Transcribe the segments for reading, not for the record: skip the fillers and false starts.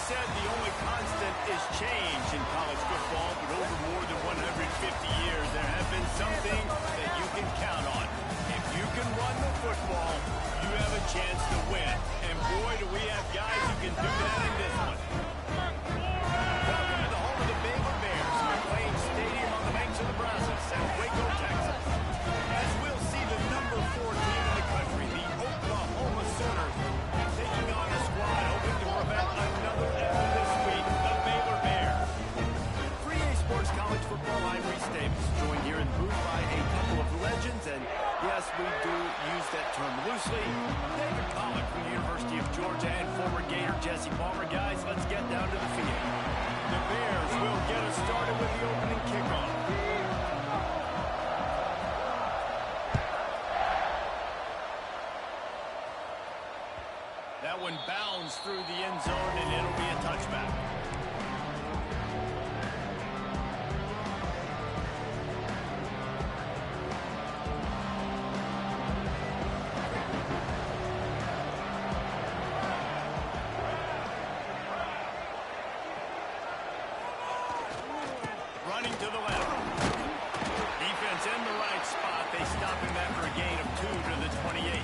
said the only constant is change in college football, but over more than 150 years, there have been some things that you can count on. If you can run the football, you have a chance to win. And boy, do we have guys who can do that in this one. Welcome to the home of the Baylor Bears, McLean Stadium on the banks of the Brazos in Waco, Texas. As we'll see the number 4 team in the country, the Oklahoma Sooners, taking on a squad hoping to prevent another L this week, the Baylor Bears. 3A Sports College Football, I'm Reese Davis, joined here in the booth by a couple of legends, and yes, we do use that term loosely. David Pollock from the University of Georgia and former Gator Jesse Palmer. Guys, let's get down to the field. The Bears will get us started with the opening kickoff. That one bounds through the end zone, and it'll be a touchback. Running to the left. Defense in the right spot. They stop him after a gain of 2 to the 28.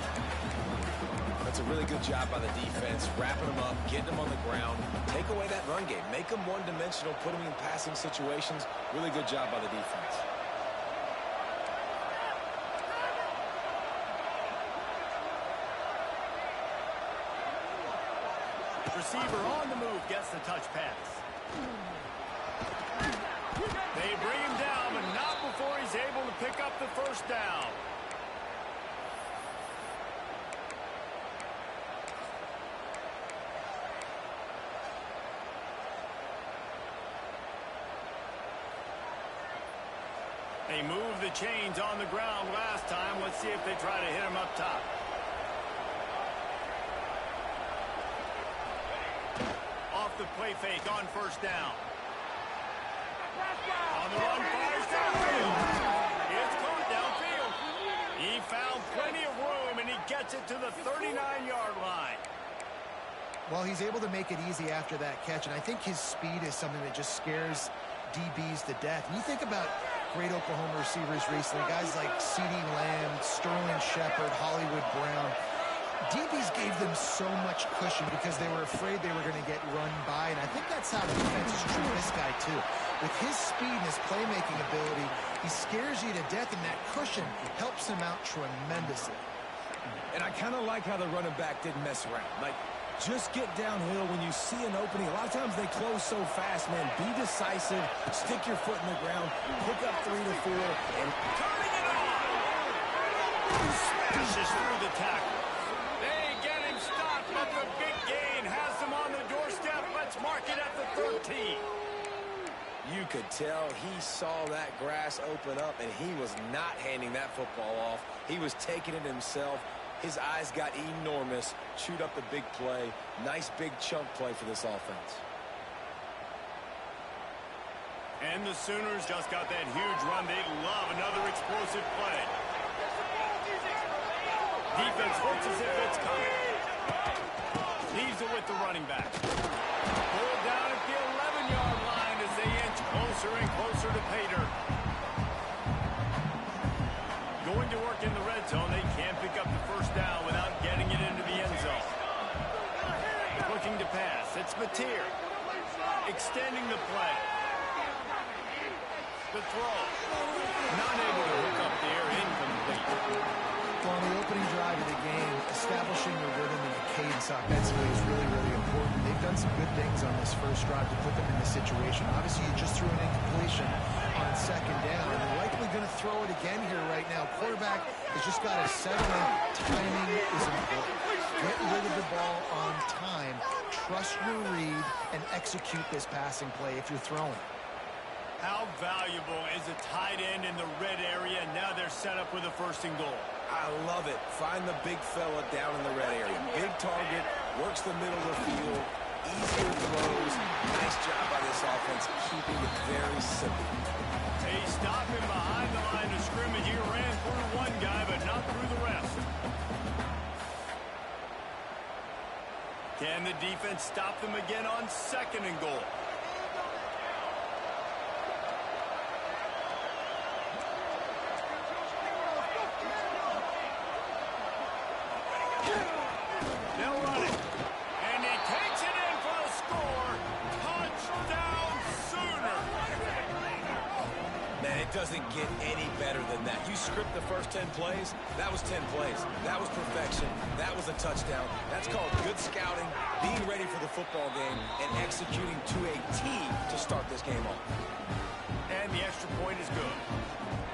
That's a really good job by the defense, wrapping them up, getting them on the ground. Take away that run game. Make them one-dimensional, put them in passing situations. Really good job by the defense. Receiver on the move, gets the touch pass. They bring him down, but not before he's able to pick up the first down. They moved the chains on the ground last time. Let's see if they try to hit him up top. Off the play fake on first down. On the run, fires downfield. It's caught downfield. He found plenty of room, and he gets it to the 39-yard line. Well, he's able to make it easy after that catch, and I think his speed is something that just scares DBs to death. And you think about great Oklahoma receivers recently, guys like C.D. Lamb, Sterling Shepard, Hollywood Brown. DBs gave them so much cushion because they were afraid they were going to get run by, and I think that's how the defense is treating this guy too. With his speed and his playmaking ability, he scares you to death, and that cushion helps him out tremendously. And I kind of like how the running back didn't mess around. Like, just get downhill when you see an opening. A lot of times they close so fast, man. Be decisive, stick your foot in the ground, pick up 3 to 4, and turning it on! Smashes through the tackle. They get him stopped, but the big gain has him on the doorstep. Let's mark it at the 13. You could tell he saw that grass open up, and he was not handing that football off. He was taking it himself. His eyes got enormous, chewed up the big play. Nice big chunk play for this offense. And the Sooners just got that huge run. They love another explosive play. Defense looks as if it's coming. Leaves it with the running back. Pulled down at the 11-yard line as they inch closer and closer to pay dirt. Going to work in the red zone. They can't pick up the first down without getting it into the end zone. Looking to pass. It's Mateer. Extending the play. The throw. Not able to hook up there. Incomplete. Well, on the opening drive of the game, establishing the rhythm and the cadence offensively is really, really important. They've done some good things on this first drive to put them in this situation. Obviously, you just threw an incompletion on second down, and they're likely going to throw it again here right now. Quarterback has just got to settle in. Timing is important. Get rid of the ball on time. Trust your read and execute this passing play if you're throwing. How valuable is a tight end in the red area? Now they're set up with a first and goal. I love it. Find the big fella down in the red area. Big target, works the middle of the field, easier throws. Nice job by this offense, keeping it very simple. They stop him behind the line of scrimmage. He ran through one guy, but not through the rest. Can the the defense stop them again on 2nd and goal. They'll run it. And he takes it in for the score. Touchdown Sooner. Man, it doesn't get any better than that. You script the first 10 plays, that was 10 plays. That was perfection. That was a touchdown. That's called good scouting, being ready for the football game, and executing to a T to start this game off. And the extra point is good.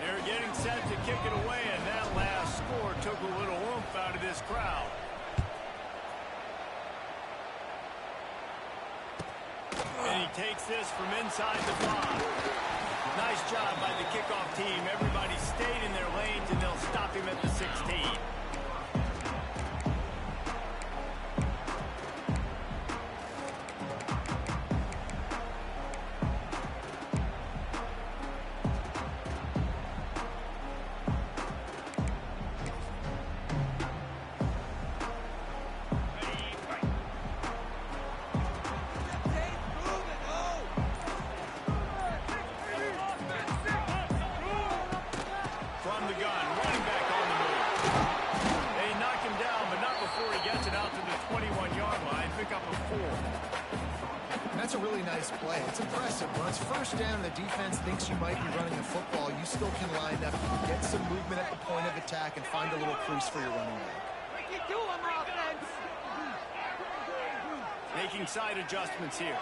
They're getting set to kick it away, and that last score took a little oomph out of this crowd. And he takes this from inside the 5. Nice job by the kickoff team. Everybody stayed in their lanes, and they'll stop him at the 16. That's a really nice play. It's impressive. When it's first down and the defense thinks you might be running the football, you still can line up, get some movement at the point of attack, and find a little crease for your running back. Making side adjustments here.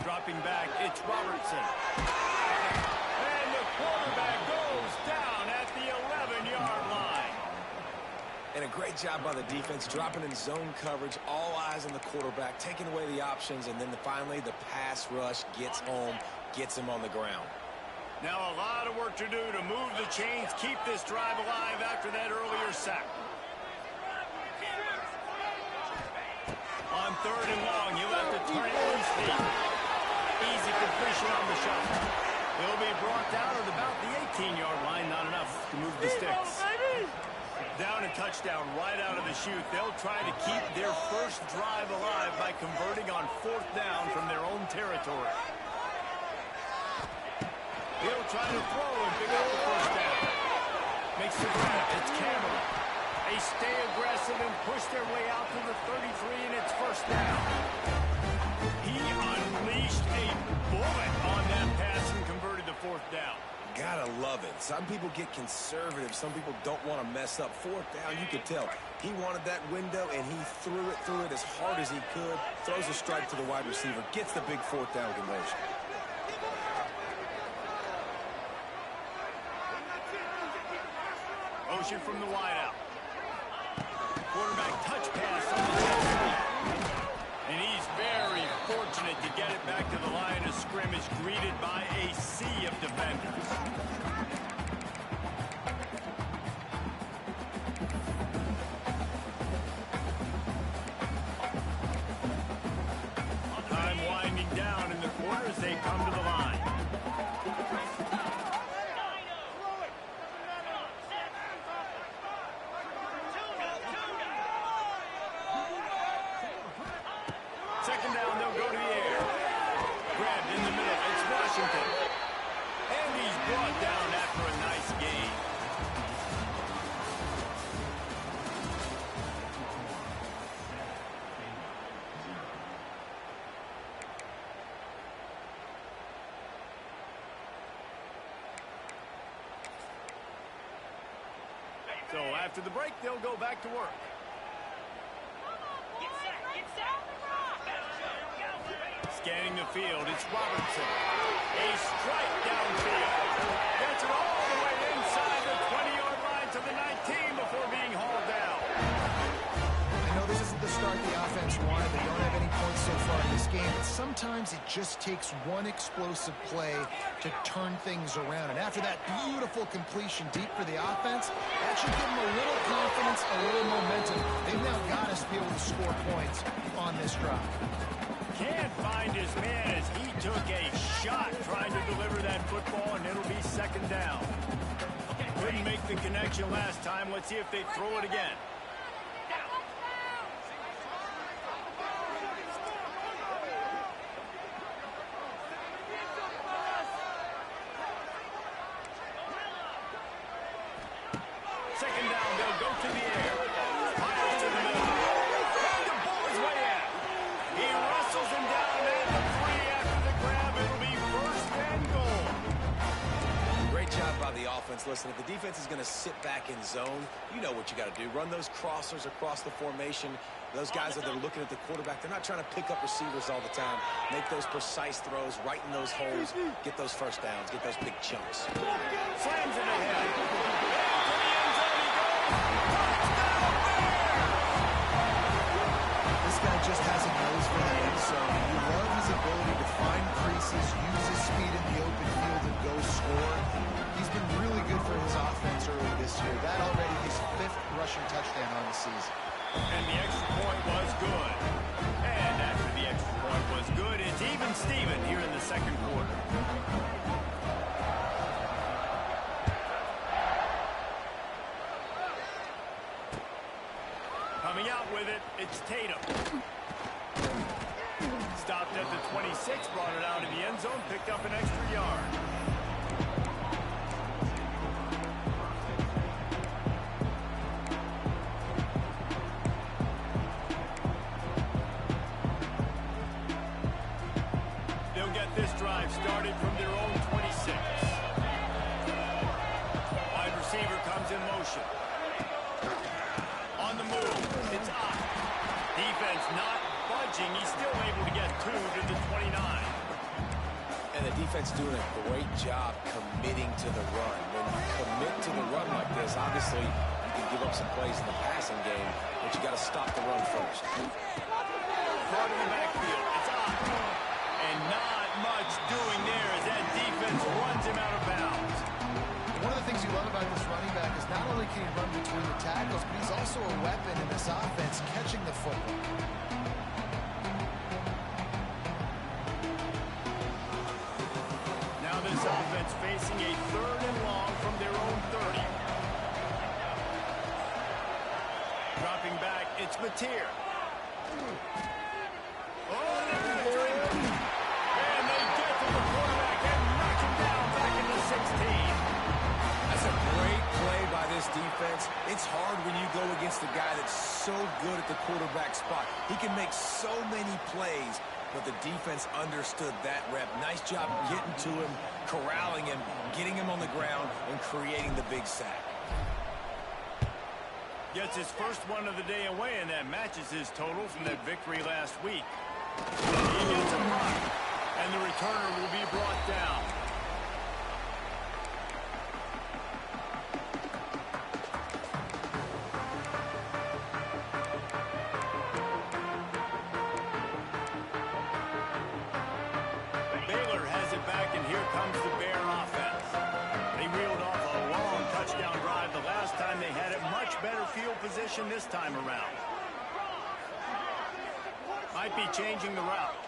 Dropping back, it's Robertson. And the quarterback goes down at the 11-yard line. And a great job by the defense, dropping in zone coverage, all eyes on the quarterback, taking away the options, and then finally the pass rush gets home, gets him on the ground. Now a lot of work to do to move the chains, keep this drive alive after that earlier sack. On 3rd and long, you'll have to turn it loose deep. Easy completion on the shot. He'll be brought down at about the 18-yard line, not enough to move the sticks. Down a touchdown right out of the chute. They'll try to keep their first drive alive by converting on 4th down from their own territory. He'll try to throw and pick up the 1st down. Makes the grab. It's Cameron. They stay aggressive and push their way out to the 33, and it's 1st down. He unleashed a bullet on that pass and converted the 4th down. Gotta love it. Some people get conservative. Some people don't want to mess up. 4th down, you could tell. He wanted that window, and he threw it as hard as he could. Throws a strike to the wide receiver. Gets the big 4th down conversion. Motion from the wideout. Quarterback touch pass on the jet sweep. And he's very fortunate to get it back to the line of scrimmage, greeted by a sea of defenders. Time winding down in the quarter as they come to the line. Second down, they'll go to the air. Grabbed in the middle, it's Washington. And he's brought down after a nice gain. So after the break, they'll go back to work. Scanning the field, it's Robertson. A strike downfield. Gets it all the way inside the 20-yard line to the 19 before being hauled down. I know this isn't the start the offense wanted. They don't have any points so far in this game, but sometimes it just takes one explosive play to turn things around. And after that beautiful completion deep for the offense, that should give them a little confidence, a little momentum. They've now got us to be able to score points on this drive. Can't find his man as he took a shot trying to deliver that football, and it'll be 2nd down. Couldn't make the connection last time. Let's see if they throw it again. Second down, they'll go to the air. Fires to the middle. And the ball is way out. He wrestles him down at the 3 after the grab. It'll be first and goal. Great job by the offense. Listen, if the defense is going to sit back in zone, you know what you got to do. Run those crossers across the formation. Those guys that are looking at the quarterback, they're not trying to pick up receivers all the time. Make those precise throws, right in those holes, get those first downs, get those big chunks. Slams it ahead. To the end zone he goes. Touchdown, Bears! This guy just has a nose for the end zone. You love his ability to find creases, use his speed in the open field, and go score. He's been really good for his offense early this year. That already his 5th rushing touchdown on the season. And the extra point was good. And after the extra point was good, it's even Steven here in the second quarter. Coming out with it, it's Tatum. Stopped at the 26, brought it out of the end zone, picked up an extra yard. Started from their own 26. Wide receiver comes in motion. On the move, it's up. Defense not budging. He's still able to get 2 to the 29. And the defense doing a great job committing to the run. When you commit to the run like this, obviously you can give up some plays in the passing game, but you got to stop the run first. Caught in the backfield, it's up. And not much doing there as that defense runs him out of bounds. One of the things you love about this running back is not only can he run between the tackles, but he's also a weapon in this offense, catching the football. Now this offense facing a 3rd and long from their own 30. Dropping back, it's Mateer. Defense, it's hard when you go against a guy that's so good at the quarterback spot. He can make so many plays, but the defense understood that rep. Nice job getting to him, corralling him, getting him on the ground, and creating the big sack. Gets his first one of the day away, and that matches his total from that victory last week. He gets a block, and the returner will be brought down. Baylor has it back, and here comes the Bear offense. They reeled off a long touchdown drive the last time. They had it much better field position this time around. Might be changing the route.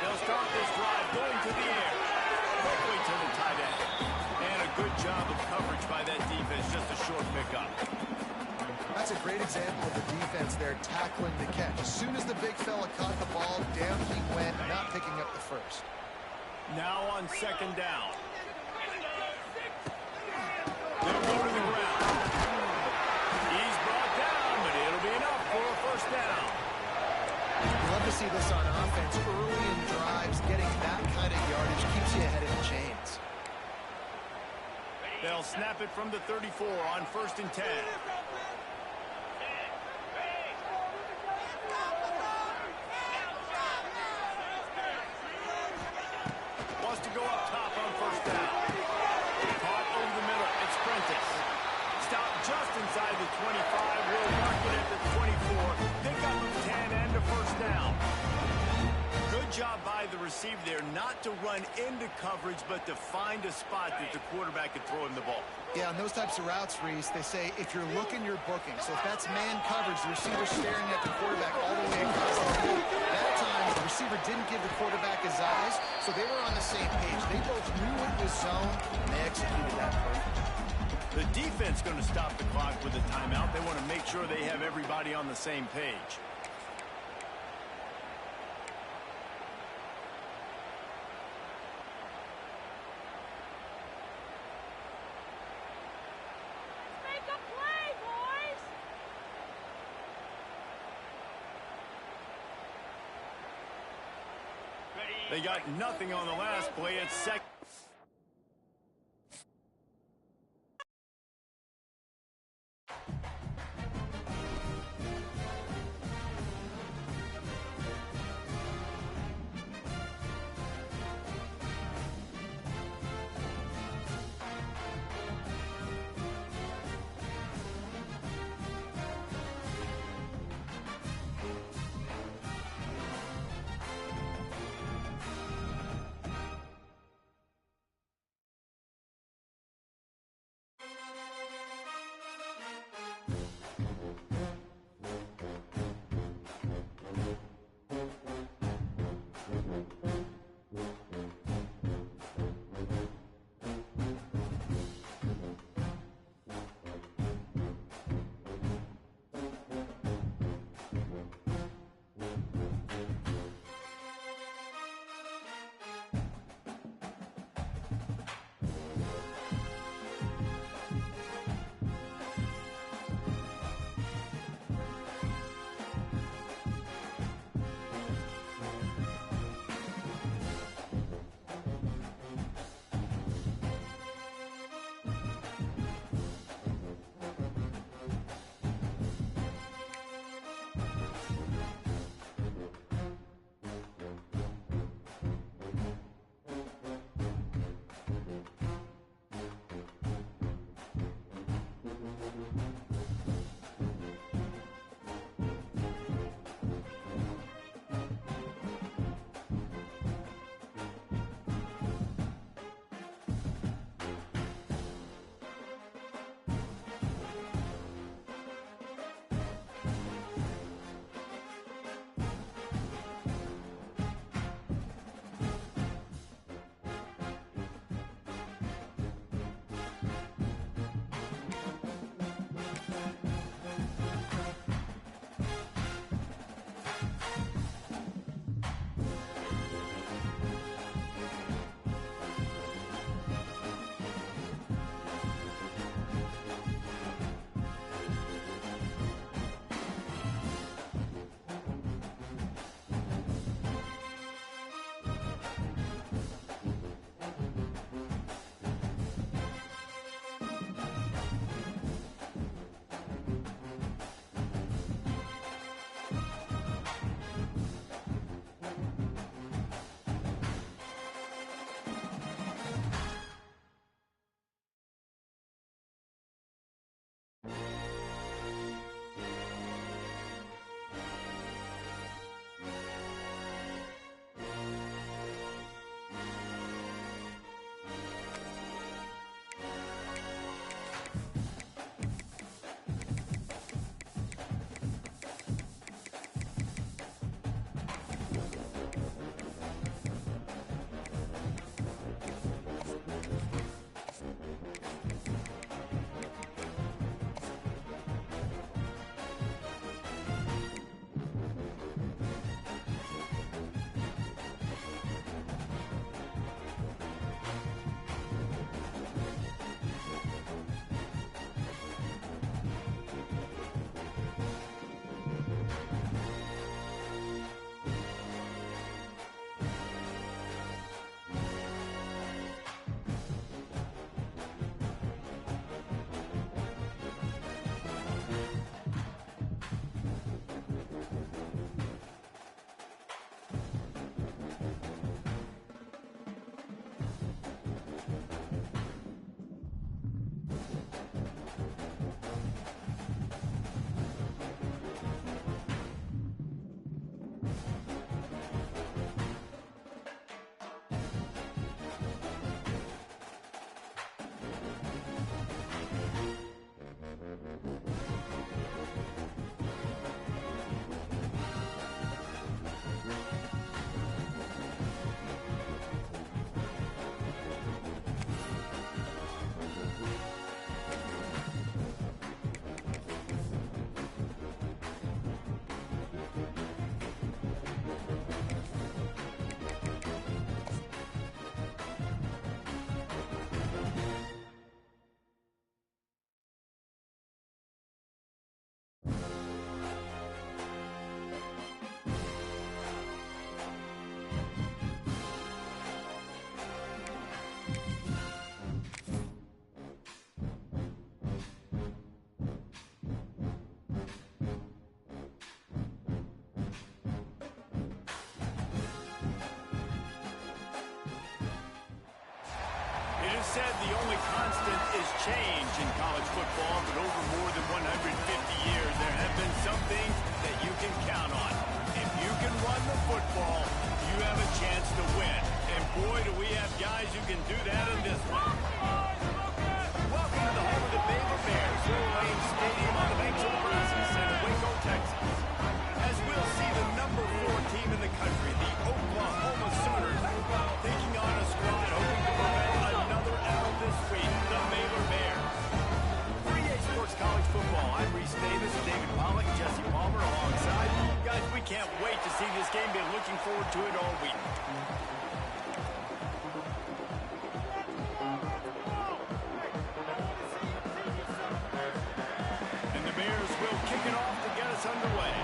They'll start this drive going to the air. Quickly to the tight end. And a good job of coverage by that defense. Just a short pickup. That's a great example of the defense there tackling the catch. As soon as the big fella caught the ball, down he went, not picking up the first. Now on second down. They'll go to the ground. He's brought down, but it'll be enough for a first down. You love to see this on offense. Early in drives, getting that kind of yardage keeps you ahead of the chains. They'll snap it from the 34 on 1st and 10. Wants to go up top on first down. Caught over the middle. It's Prentice. Stopped just inside the 25. Will mark it at the 24. Pick up of 10 and a first down. Good job by the receiver there not to run into coverage, but to find a spot that the quarterback could throw him the ball. Yeah, on those types of routes, Reese, they say if you're looking, you're booking. So if that's man coverage, the receiver's staring at the quarterback all the way across the field. That time, the receiver didn't give the quarterback his eyes, so they were on the same page. They both knew it was zone, and they executed that perfectly. The defense going to stop the clock with a timeout. They want to make sure they have everybody on the same page. They got nothing on the last play. It's second. You said the only constant is change in college football, but over more than 150 years, there have been some things that you can count on. If you can run the football, you have a chance to win. And boy, do we have guys who can do that in this one. Welcome to the home of the Baylor Bears, Lane Stadium on the banks of the Brazos in Waco, Texas. As we'll see the number 4 team in the country, the Oklahoma Sooners, taking on a squad hoping to prevent another L this week, the Baylor Bears. 3A Sports College Football. I'm Reese Davis, David Pollack, Jesse Palmer alongside. Guys, we can't wait to see this game. Been looking forward to it all week. And the Bears will kick it off to get us underway.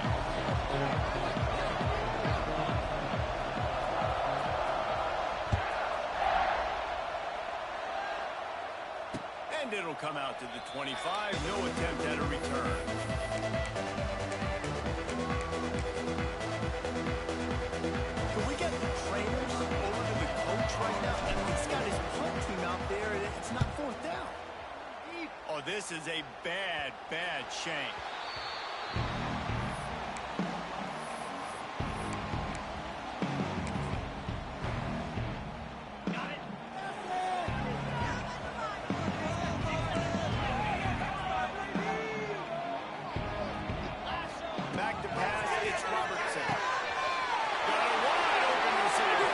And it'll come out to the 25. No attempt at a return. Can we get the trainers over to the coach right now? He's got his punt team out there. It's not 4th down. Oh, this is a bad, bad shame. Back to pass, it's Robertson. Got a wide open receiver.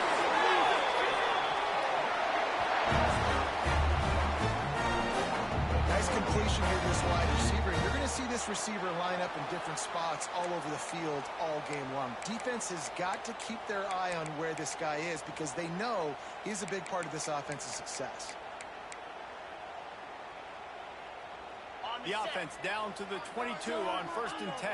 Nice completion here to this wide receiver. You're going to see this receiver line up in different spots all over the field all game long. Defense has got to keep their eye on where this guy is because they know he's a big part of this offense's success. The offense down to the 22 on 1st and 10.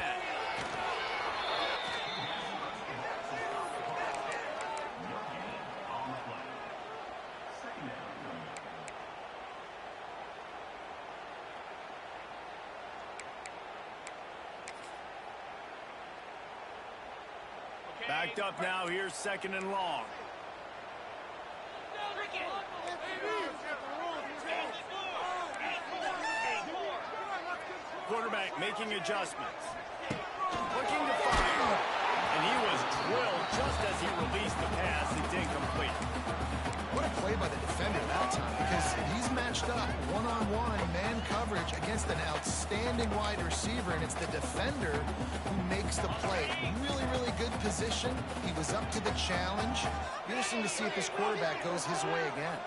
Backed up now, here's 2nd and long. Quarterback making adjustments. Looking to fire. And he was drilled just as he released the pass. It's incomplete. What a play by the defender that time because he's matched up one-on-one man coverage against an outstanding wide receiver, and it's the defender who makes the play. Really, really good position. He was up to the challenge. Be interesting to see if this quarterback goes his way again.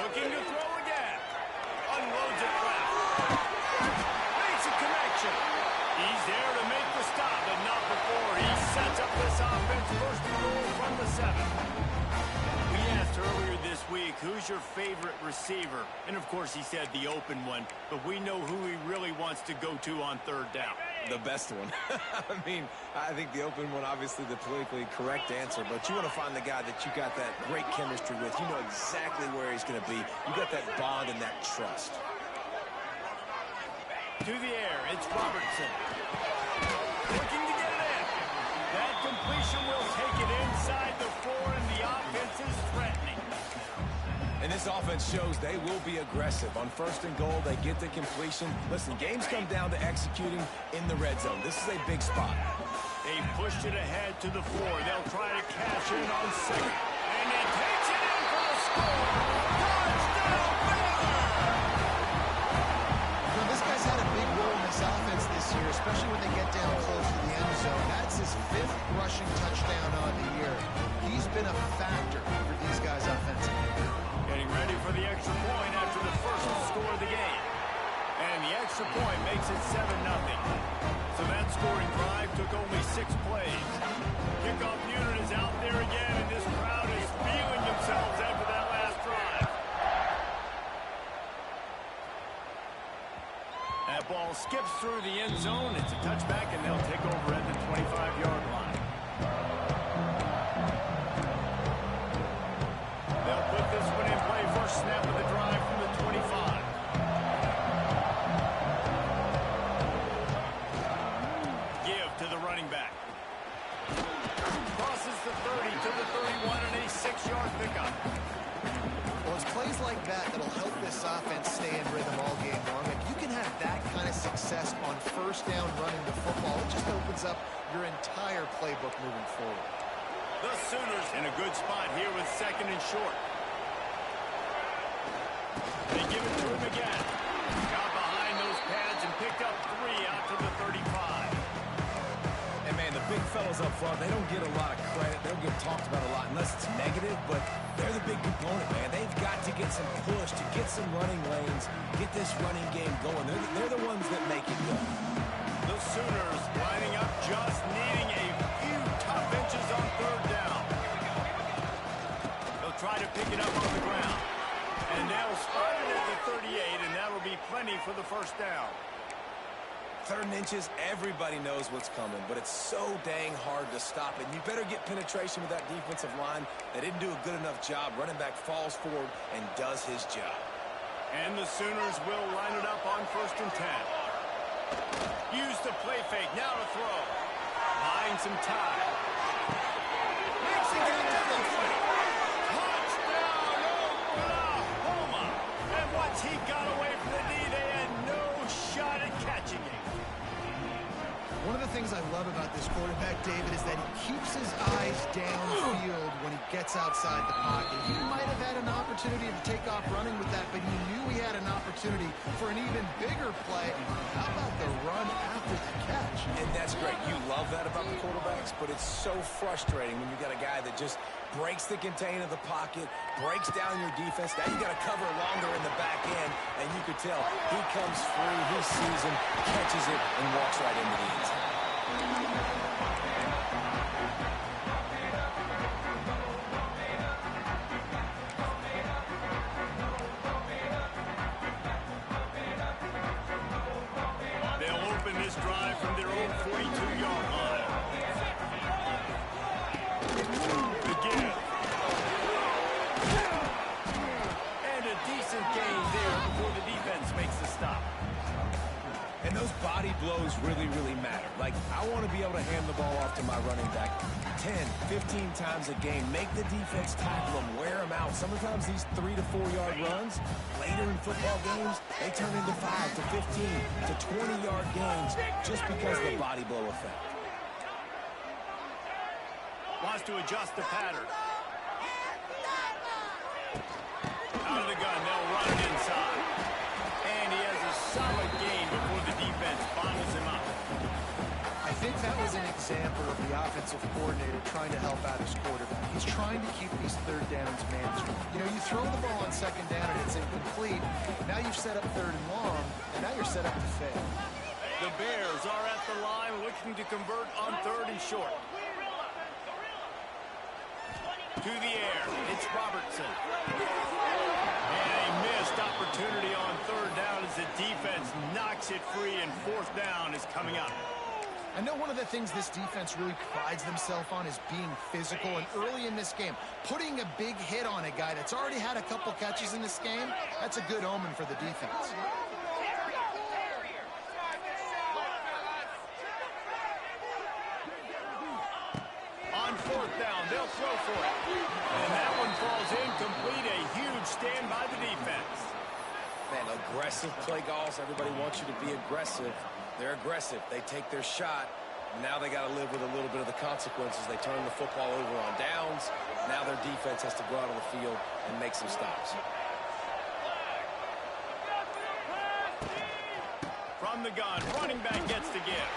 Looking to throw again. Unloads it left. Makes a connection. He's there to make the stop, but not before he sets up this offense. 1st and goal from the 7. We asked earlier this week, who's your favorite receiver? And of course he said the open one, but we know who he really wants to go to on 3rd down. The best one. I mean, I think the open one, obviously the politically correct answer, but you want to find the guy that you got that great chemistry with. You know exactly where he's going to be. You got that bond and that trust. To the air, it's Robertson. Looking to get it in. That completion will take it inside the 4, and the offense is threatening. And this offense shows they will be aggressive. On 1st and goal, they get the completion. Listen, games come down to executing in the red zone. This is a big spot. They pushed it ahead to the 4. They'll try to cash in on 2nd. And he takes it in for the score. Touchdown, Baylor! You know, this guy's had a big role in this offense this year, especially when they get down close to the end zone. That's his 5th rushing touchdown on the year. He's been a factor for these guys offensively. Getting ready for the extra point after the first score of the game. And the extra point makes it 7-0. So that scoring drive took only 6 plays. Kickoff unit is out there again, and this crowd is feeling themselves after that last drive. That ball skips through the end zone. It's a touchback, and they'll take over at the 25-yard line. They'll put this one in play. First snap of the drive from the 25. the 30 to the 31 and a 6-yard pickup. Well, it's plays like that that'll help this offense stay in rhythm all game long. If you can have that kind of success on first down running the football, it just opens up your entire playbook moving forward. The Sooners in a good spot here with 2nd and short. They give it to him again. Got behind those pads and picked up 3 out to the 35. And, man, the big fellas up front, they don't get a lot of credit. They don't get talked about a lot unless it's negative, but they're the big component, man. They've got to get some push, to get some running lanes, get this running game going. They're the ones that make it go. The Sooners lining up, just needing a few tough inches on 3rd down. They'll try to pick it up on the ground. And they'll spot it at the 38, and that'll be plenty for the 1st down. 3rd and inches, everybody knows what's coming, but it's so dang hard to stop it. You better get penetration with that defensive line. They didn't do a good enough job. Running back falls forward and does his job. And the Sooners will line it up on 1st and 10. Use the play fake, now to throw. Buying some time. Makes it get to the 20. Touchdown, Oklahoma. And once he got away from the knee, they had no shot at catching him. One of the things I love about this quarterback, David, is that he keeps his eyes downfield when he gets outside the pocket. He might have had an opportunity to take off running with that, but he knew he had an opportunity for an even bigger play. How about the run after the catch? And that's great. You love that about the quarterbacks, but it's so frustrating when you got a guy that just breaks the contain of the pocket, breaks down your defense. Now you got to cover longer in the back end, and you could tell he comes free, he sees him, catches it, and walks right into the end zone. They'll open this drive from their own 42-yard line. Again. And a decent gain there before the defense makes the stop. And those body blows really, really matter. Like, I want to be able to hand the ball off to my running back 10, 15 times a game. Make the defense tackle them, wear them out. Sometimes these 3 to 4 yard runs, later in football games, they turn into 5 to 15 to 20-yard gains just because of the body blow effect. Wants to adjust the pattern. Out of the gun, they'll run it inside. And he has a solid gain before the defense bottoms him up. I think that was an example of the offensive coordinator trying to help out his quarterback. He's trying to keep these 3rd downs manageable. You know, you throw the ball on 2nd down and it's incomplete. Now you've set up 3rd and long, and now you're set up to fail. The Bears are at the line looking to convert on 3rd and short. To the air, it's Robertson. And a missed opportunity on 3rd down as the defense knocks it free, and 4th down is coming up. I know one of the things this defense really prides themselves on is being physical, and early in this game, putting a big hit on a guy that's already had a couple catches in this game, that's a good omen for the defense. On 4th down, they'll throw for it. And that one falls incomplete. A huge stand by the defense. Man, aggressive play calls. Everybody wants you to be aggressive. They're aggressive. They take their shot. Now they got to live with a little bit of the consequences. They turn the football over on downs. Now their defense has to go out on the field and make some stops. From the gun, running back gets the give.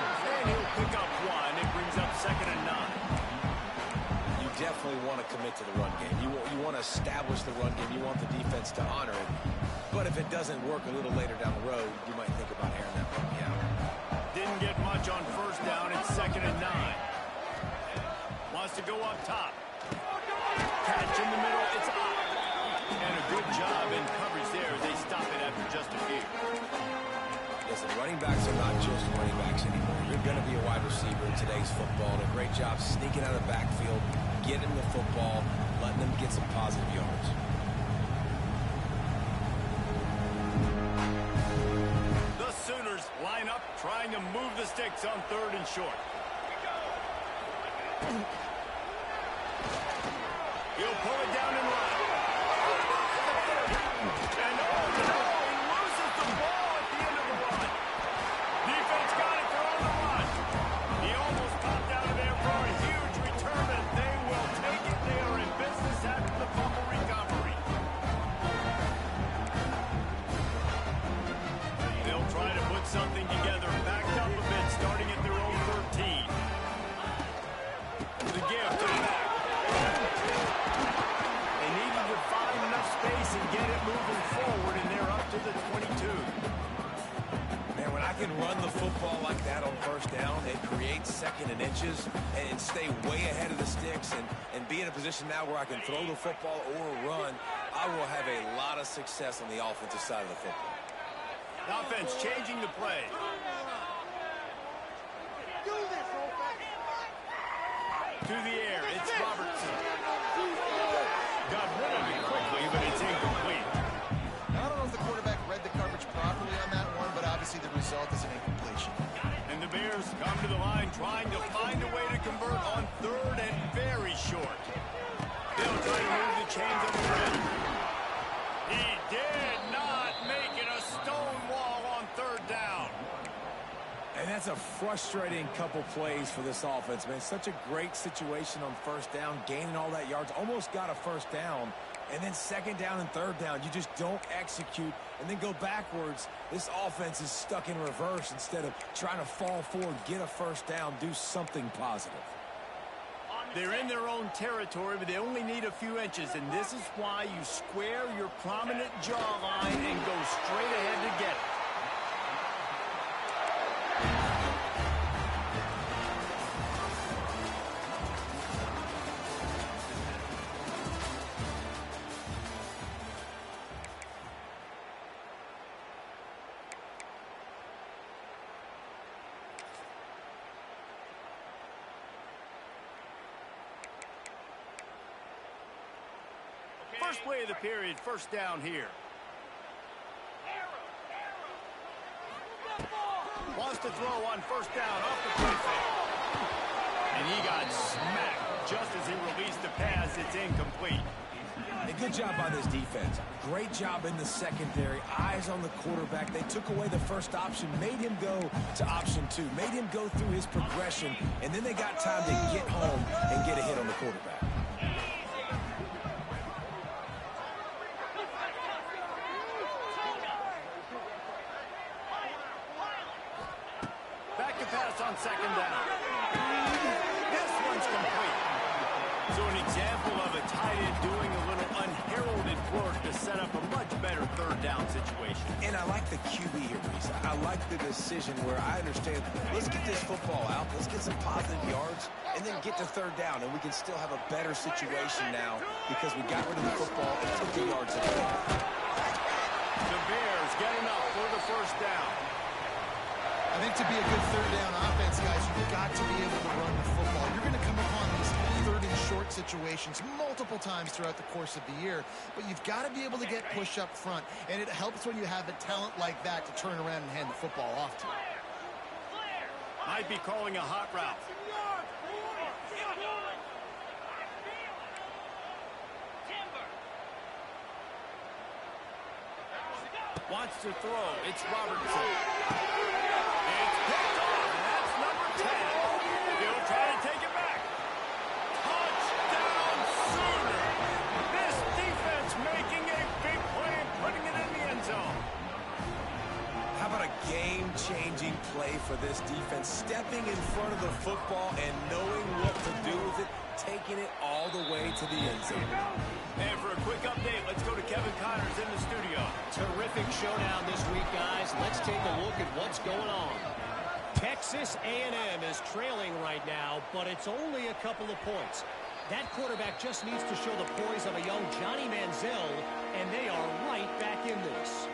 And he'll pick up 1. It brings up 2nd and 9. You definitely want to commit to the run game. You want to establish the run game. You want the defense to honor it. But if it doesn't work a little later down the road, you might think about airing that run out. Didn't get much on 1st down. It's 2nd and 9. Wants to go up top. Catch in the middle. It's up. And a good job in coverage there. They stop it after just a few. Listen, running backs are not just running backs anymore. You're going to be a wide receiver in today's football. Did a great job sneaking out of the backfield, getting the football, letting them get some positive yards. The Sooners line up, trying to move the sticks on 3rd and short. He'll pull it down and run. And oh no, he loses the ball at the end of the run. Defense got it, they're on the run. He almost popped out of there for a huge return, and they will take it. They are in business after the fumble recovery. They'll try to put something together, backed up a bit, starting at their own 13. The give to the back. They needed to find enough space and get it moving forward, and they're up to the 22. Man, when I can run the football like that on first down, it creates second and inches and stay way ahead of the sticks and be in a position now where I can throw the football or run, I will have a lot of success on the offensive side of the football. The offense changing the play. To the air, it's Robertson. Got rid of it quickly, but it's incomplete. I don't know if the quarterback read the coverage properly on that one, but obviously the result is an incompletion. And the Bears come to the line trying to find a way to convert on third and very short. They'll try to move the chains of the red. He did not make it a stone wall on third down. And that's a frustrating couple plays for this offense, man. Such a great situation on first down, gaining all that yards, almost got a first down. And then second down and third down, you just don't execute and then go backwards. This offense is stuck in reverse instead of trying to fall forward, get a first down, do something positive. They're in their own territory, but they only need a few inches, and this is why you square your prominent jawline and go straight ahead to get it. First play of the period, first down here. Wants to throw on first down off the play fake. And he got smacked just as he released the pass. It's incomplete. A good job by this defense. Great job in the secondary. Eyes on the quarterback. They took away the first option, made him go to option 2, made him go through his progression, and then they got time to get home and get a hit on the quarterback. On second down. This one's complete. So an example of a tight end doing a little unheralded work to set up a much better third down situation. And I like the QB here, Reese. I like the decision where I understand, let's get this football out, let's get some positive yards, and then get to third down, and we can still have a better situation now because we got rid of the football and took the yards away. The Bears getting up for the first down. I think to be a good third down offense, guys, you've got to be able to run the football. You're going to come upon these third and short situations multiple times throughout the course of the year, but you've got to be able to get push up front, and it helps when you have a talent like that to turn around and hand the football off to. Might be calling a hot route. Wants to throw. It's Robertson. It's picked off. That's number 10. He'll try to take it back. Touchdown Sooner. This defense making a big play and putting it in the end zone. How about a game-changing play for this defense? Stepping in front of the football and knowing what to do with it, taking it all the way to the end zone. And for a quick update, let's go to Kevin Connors in the studio. Terrific showdown this week, guys. Let's take a look at what's going on. Texas A&M is trailing right now, but it's only a couple of points. That quarterback just needs to show the poise of a young Johnny Manziel, and they are right back in this.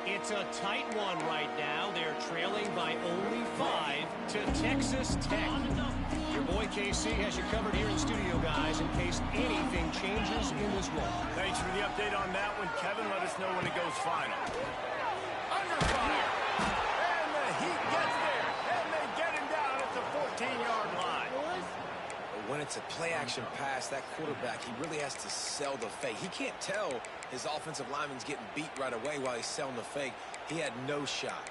It's a tight one right now. They're trailing by only 5 to Texas Tech. Your boy KC has you covered here in studio, guys, in case anything changes in this one. Thanks for the update on that one, Kevin. Let us know when it goes final. Under fire. And the Heat gets there. And they get him down at the 14-yard line. When it's it's a play-action pass, that quarterback, he really has to sell the fake. He can't tell his offensive lineman's getting beat right away while he's selling the fake. He had no shot.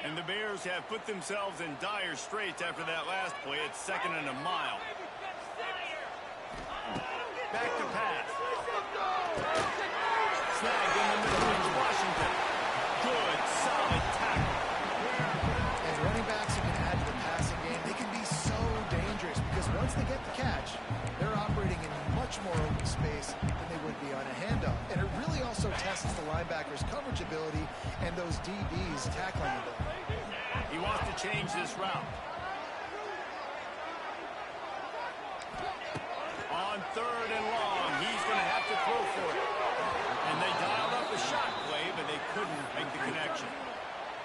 And the Bears have put themselves in dire straits after that last play. It's 2nd and a mile. Back to pass. Snagged in the middle. It's Washington. Good, solid tackle. As running backs who can add to the passing game, they can be so dangerous because once they get the catch, they're operating in much more open space than they would be on a handoff. And it really also tests the linebackers' coverage ability and those DBs' tackling ability. He wants to change this route. On 3rd and long, he's going to have to throw for it. And they dialed up the shot play, but they couldn't make the connection.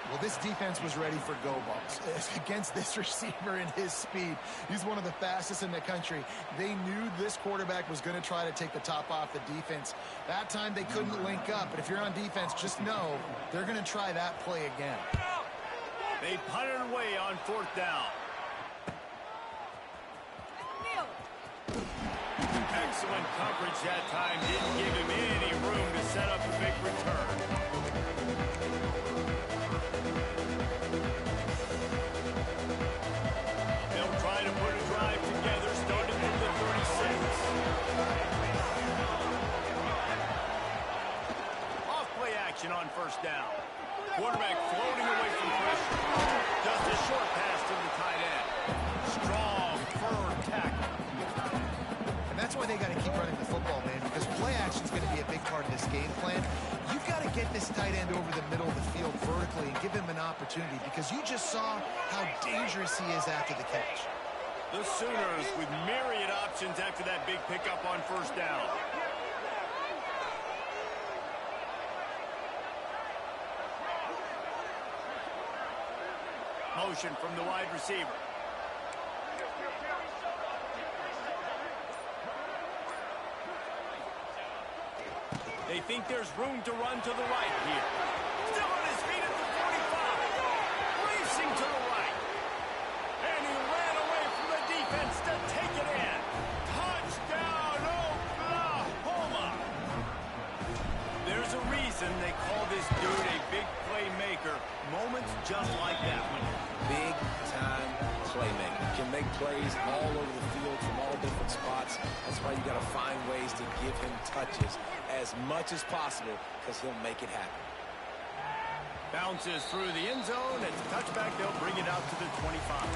Well, this defense was ready for go balls. Against this receiver and his speed, he's one of the fastest in the country. They knew this quarterback was going to try to take the top off the defense. That time they couldn't link up, but if you're on defense, just know they're going to try that play again. They punted away on 4th down. Excellent coverage that time. Didn't give him any room to set up a big return. They'll try to put a drive together, starting at the 36. Off play action on 1st down. Quarterback floating away from pressure. Just a short pass to the tight end. Strong, firm tackle. And that's why they got to keep running the football, man, because play action is going to be a big part of this game plan. You've got to get this tight end over the middle of the field vertically and give him an opportunity because you just saw how dangerous he is after the catch. The Sooners with myriad options after that big pickup on 1st down. Motion from the wide receiver. They think there's room to run to the right here. Still on his feet at the 45. Racing to the right. And he ran away from the defense to take it in. Touchdown, Oklahoma. There's a reason they call this dude a big playmaker. Moments just like that one. Big-time playmaker. Can make plays all over the field from all different spots. That's why you got to find ways to give him touches as much as possible because he'll make it happen. Bounces through the end zone. It's a touchback. They'll bring it out to the 25.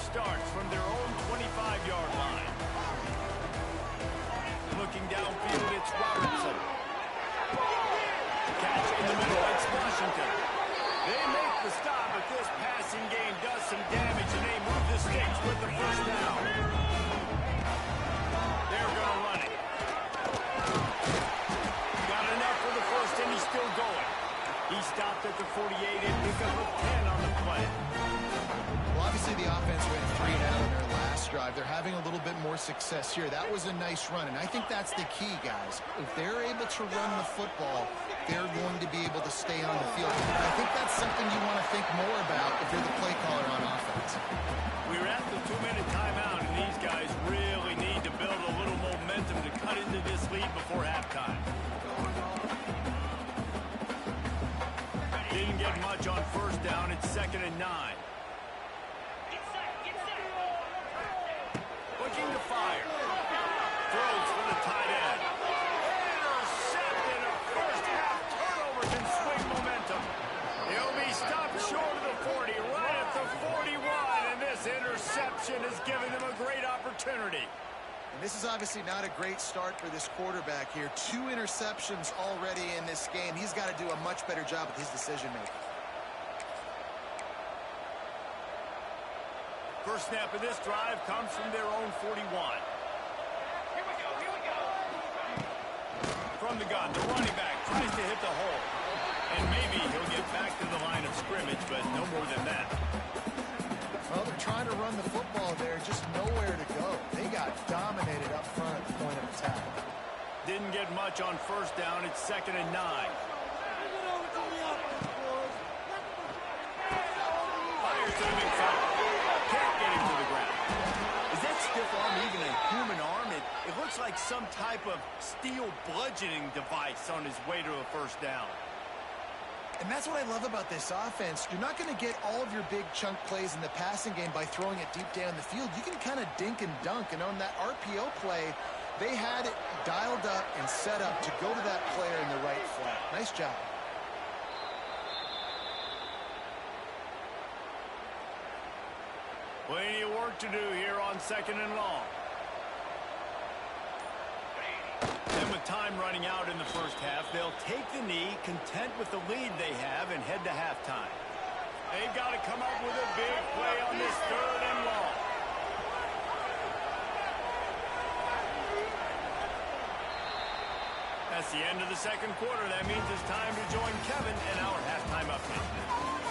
Starts from their own 25-yard line. Looking downfield, it's Robertson. Catch in the middle, it's Washington. They make the stop, but this passing game does some damage, and they move the sticks with the 1st down. They're going to run it. Got enough for the 1st, and he's still going. He stopped at the 48 and picked up a 10 on the play. Well, obviously the offense went 3 and out on their last drive. They're having a little bit more success here. That was a nice run, and I think that's the key, guys. If they're able to run the football, they're going to be able to stay on the field. And I think that's something you want to think more about if you're the play caller on offense. We're at the 2-minute timeout, and these guys really need to build a little momentum to cut into this lead before halftime. Didn't get much on 1st down. It's 2nd and 9. Looking to fire. Throws for the tight end. Intercepted. A first-half turnover can swing momentum. He'll be stopped short of the 40, right at the 41, and this interception has given them a great opportunity. And this is obviously not a great start for this quarterback here. 2 interceptions already in this game. He's got to do a much better job with his decision-making. First snap of this drive comes from their own 41. Here we go. From the gun, the running back tries to hit the hole. And maybe he'll get back to the line of scrimmage, but no more than that. Well, they're trying to run the football there. Just didn't get much on first down. It's 2nd and 9. Fires to the big foul. Can't get him to the ground. Is that stiff arm even a human arm? It looks like some type of steel bludgeoning device on his way to a first down. And that's what I love about this offense. You're not going to get all of your big chunk plays in the passing game by throwing it deep down the field. You can kind of dink and dunk. And on that RPO play, they had it dialed up and set up to go to that player in the right flat. Nice job. Plenty of work to do here on 2nd and long. And with time running out in the first half, they'll take the knee, content with the lead they have, and head to halftime. They've got to come up with a big play on this 3rd and long. That's the end of the 2nd quarter. That means it's time to join Kevin in our halftime update.